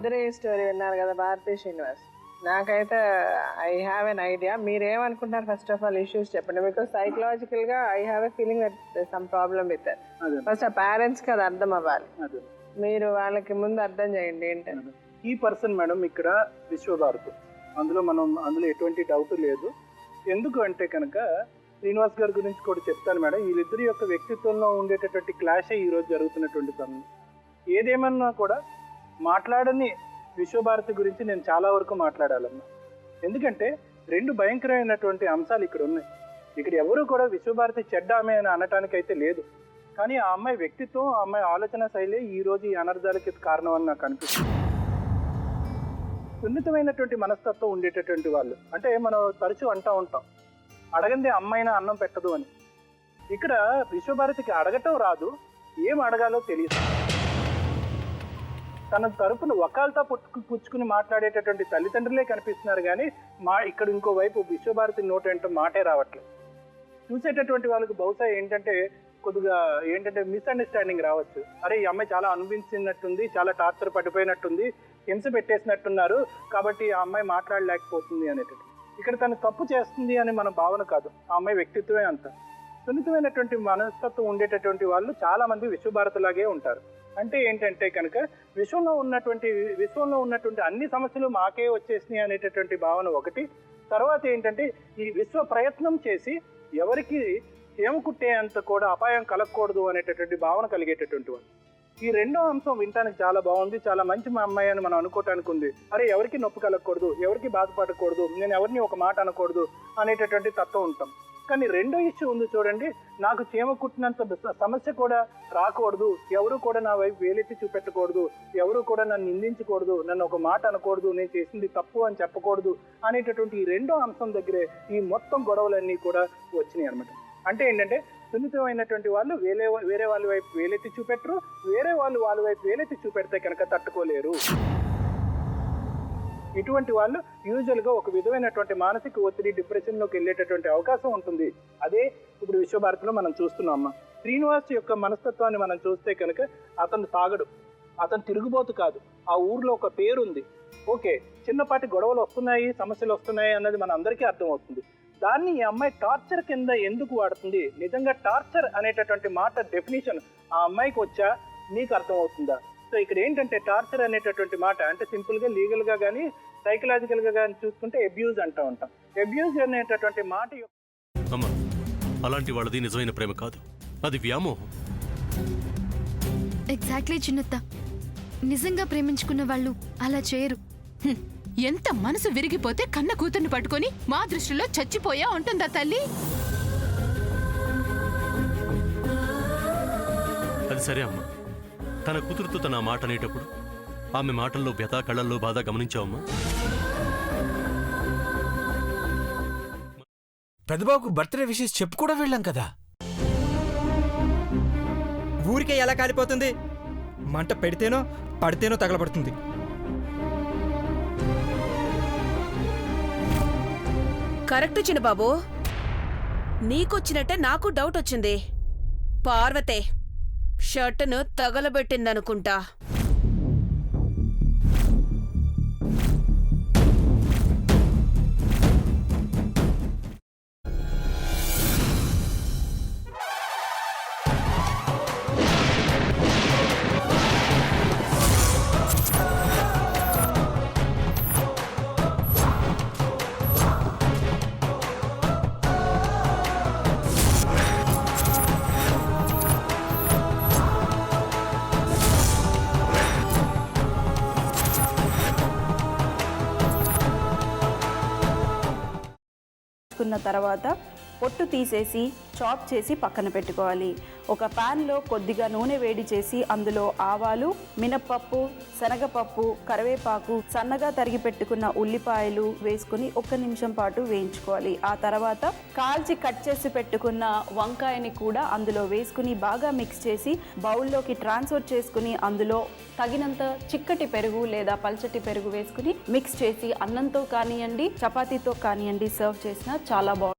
ఇద్దరే స్టోరీ విన్నారు కదా భారతీ శ్రీనివాస్. నాకైతే ఐ హ్యావ్ ఎన్ ఐడియా. మీరేమనుకుంటారు ఫస్ట్ ఆఫ్ ఆల్ ఇష్యూస్ చెప్పండి. బికాస్ సైకలాజికల్ గా I have a feeling that some problem with that. First ఆ పేరెంట్స్ కి అది అర్థం అవ్వాలి. మీరు వాళ్ళకి ముందు అర్థం చేయండి ఏంటంటే ఈ పర్సన్ మేడం ఇక్కడ విశ్వభారతి, అందులో ఎటువంటి డౌట్ లేదు. ఎందుకు అంటే కనుక శ్రీనివాస్ గారి గురించి కూడా చెప్తాను మేడం. వీళ్ళిద్దరి యొక్క వ్యక్తిత్వంలో ఉండేటటువంటి క్లాషే ఈరోజు జరుగుతున్నటువంటి పని. ఏదేమన్నా కూడా మాట్లాడని విశ్వభారతి గురించి నేను చాలా వరకు మాట్లాడాలన్నా. ఎందుకంటే రెండు భయంకరమైనటువంటి అంశాలు ఇక్కడ ఉన్నాయి. ఇక్కడ ఎవరు కూడా విశ్వభారతి చెడ్డ ఆమె అని అనటానికి అయితే లేదు. కానీ ఆ అమ్మాయి వ్యక్తిత్వం, ఆ అమ్మాయి ఆలోచన శైలి ఈ రోజు ఈ అనర్థాలకి కారణం అని నాకు అనిపిస్తుంది. సున్నితమైనటువంటి మనస్తత్వం ఉండేటటువంటి వాళ్ళు అంటే మనం తరచూ అంటూ ఉంటాం, అడగందే అమ్మాయినా అన్నం పెట్టదు అని. ఇక్కడ విశ్వభారతికి అడగటం రాదు, ఏం అడగాలో తెలియదు. తన తరపున వకాల్తా పుచ్చుకుని మాట్లాడేటటువంటి తల్లిదండ్రులే కనిపిస్తున్నారు కానీ ఇక్కడ ఇంకోవైపు విశ్వభారతి నోట ఏంటో మాటే రావట్లేదు. చూసేటటువంటి వాళ్ళకి బహుశా కొద్దిగా మిస్అండర్స్టాండింగ్ రావచ్చు. అరే ఈ అమ్మాయి చాలా అనుభవించినట్టుంది, చాలా టార్చర్ పడిపోయినట్టుంది, హింస పెట్టేసినట్టున్నారు, కాబట్టి ఆ అమ్మాయి మాట్లాడలేకపోతుంది అనేటట్టు. ఇక్కడ తను తప్పు చేస్తుంది అని మన భావన కాదు, ఆ అమ్మాయి వ్యక్తిత్వమే అంత. సున్నితమైనటువంటి మనస్తత్వం ఉండేటటువంటి వాళ్ళు చాలా మంది విశ్వభారతిలాగే ఉంటారు. అంటే ఏంటంటే కనుక విశ్వంలో ఉన్నటువంటి అన్ని సమస్యలు మాకే వచ్చేసినాయి అనేటటువంటి భావన ఒకటి. తర్వాత ఏంటంటే ఈ విశ్వ ప్రయత్నం చేసి ఎవరికి ఏమ కుట్టేంత కూడా అపాయం కలగకూడదు అనేటటువంటి భావన కలిగేటటువంటి వాళ్ళు. ఈ రెండో అంశం వినటానికి చాలా బాగుంది, చాలా మంచి మా అమ్మాయి అని మనం అనుకోవటానికి ఉంది. అరే ఎవరికి నొప్పి కలగకూడదు, ఎవరికి బాధపడకూడదు, నేను ఎవరిని ఒక మాట అనకూడదు అనేటటువంటి తత్వం ఉంటాం. కానీ రెండో ఇష్యూ ఉంది చూడండి, నాకు చీమ కుట్టినంత సమస్య కూడా రాకూడదు, ఎవరు కూడా నా వైపు వేలెత్తి చూపెట్టకూడదు, ఎవరు కూడా నన్ను నిందించకూడదు, నన్ను ఒక మాట అనకూడదు, నేను చేసింది తప్పు అని చెప్పకూడదు అనేటటువంటి ఈ రెండో అంశం దగ్గరే ఈ మొత్తం గొడవలన్నీ కూడా వచ్చినాయి అనమాట. అంటే ఏంటంటే సున్నితమైనటువంటి వాళ్ళు వేరే వాళ్ళ వైపు వేలెత్తి చూపెట్టరు, వేరే వాళ్ళు వాళ్ళ వైపు వేలెత్తి చూపెడితే కనుక తట్టుకోలేరు. ఇటువంటి వాళ్ళు యూజువల్గా ఒక విధమైనటువంటి మానసిక ఒత్తిడి, డిప్రెషన్లోకి వెళ్ళేటటువంటి అవకాశం ఉంటుంది. అదే ఇప్పుడు విశ్వభారతిలో మనం చూస్తున్నామమ్మా. శ్రీనివాస్ యొక్క మనస్తత్వాన్ని మనం చూస్తే కనుక అతను తాగడు, అతను తిరుగుబోతు కాదు, ఆ ఊర్లో ఒక పేరుంది. ఓకే, చిన్నపాటి గొడవలు వస్తున్నాయి, సమస్యలు వస్తున్నాయి అన్నది మన అందరికీ అర్థమవుతుంది. దాన్ని ఈ అమ్మాయి టార్చర్ కింద ఎందుకు వాడుతుంది? నిజంగా టార్చర్ అనేటటువంటి మాట డెఫినేషన్ ఆ అమ్మాయికి వచ్చా మీకు అర్థమవుతుందా? సో ఇక్కడ ఏంటంటే టార్చర్ అనేటటువంటి మాట అంటే సింపుల్గా లీగల్గా కానీ సైకలాజికల్గా కానీ చూసుకుంటే అబ్యూజ్ అంటూ ఉంటాం. అబ్యూజ్ అనేటటువంటి మాట అమ్మా, అలాంటి వాళ్ళది నిజమైన ప్రేమ కాదు, అది వ్యామోహం. ఎగ్జాక్ట్లీ చిన్నత్త, నిజంగా ప్రేమించుకున్న వాళ్ళు అలా చేయరు. ఎంత మనసు విరిగిపోతే కన్న కూతుర్ని పట్టుకొని మా దృష్టిలో చచ్చిపోయా ఉంటుందా తల్లి? అది సరే అమ్మా, తన కూతురుతో తన మాట అనేటప్పుడు ఆమె మాటల్లో వ్యథ, కళ్ళల్లో బాధ గమనించావమ్మా? పెద్దబాబుకు బర్త్డే విషెస్ చెప్పు కూడా వెళ్ళాం కదా. ఊరికే ఎలా కాలిపోతుంది? మంట పెడితేనో పడితేనో తగలబడుతుంది. కరెక్ట్ చిన్నబాబు, నీకొచ్చినట్టే నాకు డౌట్ వచ్చింది. పార్వతే షర్టును తగలబెట్టిందనుకుంటా. కున్న తర్వాత పొట్టు తీసేసి చాప్ చేసి పక్కన పెట్టుకోవాలి. ఒక ప్యాన్లో కొద్దిగా నూనె వేడి చేసి అందులో ఆవాలు, మినప్పప్పు, శనగపప్పు, కరివేపాకు, సన్నగా తరిగి పెట్టుకున్న ఉల్లిపాయలు వేసుకుని 1 నిమిషం పాటు వేయించుకోవాలి. ఆ తర్వాత కాల్చి కట్ చేసి పెట్టుకున్న వంకాయని కూడా అందులో వేసుకుని బాగా మిక్స్ చేసి బౌల్లోకి ట్రాన్స్ఫర్ చేసుకుని అందులో తగినంత చిక్కటి పెరుగు లేదా పల్చటి పెరుగు వేసుకుని మిక్స్ చేసి అన్నంతో కానివ్వండి, చపాతీతో కానివ్వండి సర్వ్ చేసినా చాలా బాగుంటుంది.